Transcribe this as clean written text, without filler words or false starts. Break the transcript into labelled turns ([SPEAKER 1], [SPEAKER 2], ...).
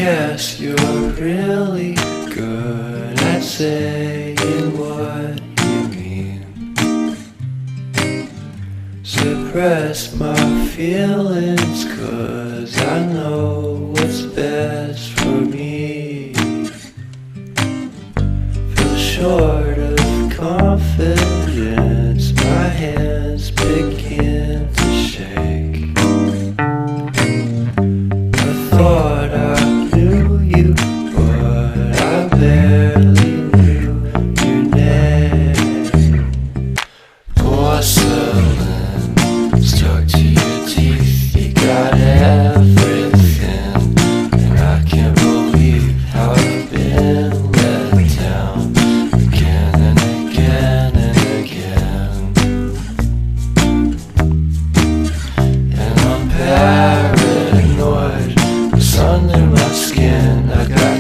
[SPEAKER 1] guess you're really good at saying what you mean. Suppress my feelings, 'cause I know what's best for me. Feel short of confidence, my hands begin to shake. I thought I knew you, but I barely knew your name. Porcelain stuck to your teeth, you got everything, and I can't believe how I've been let down again and again and again. And I'm paranoid, what's under my skin? I got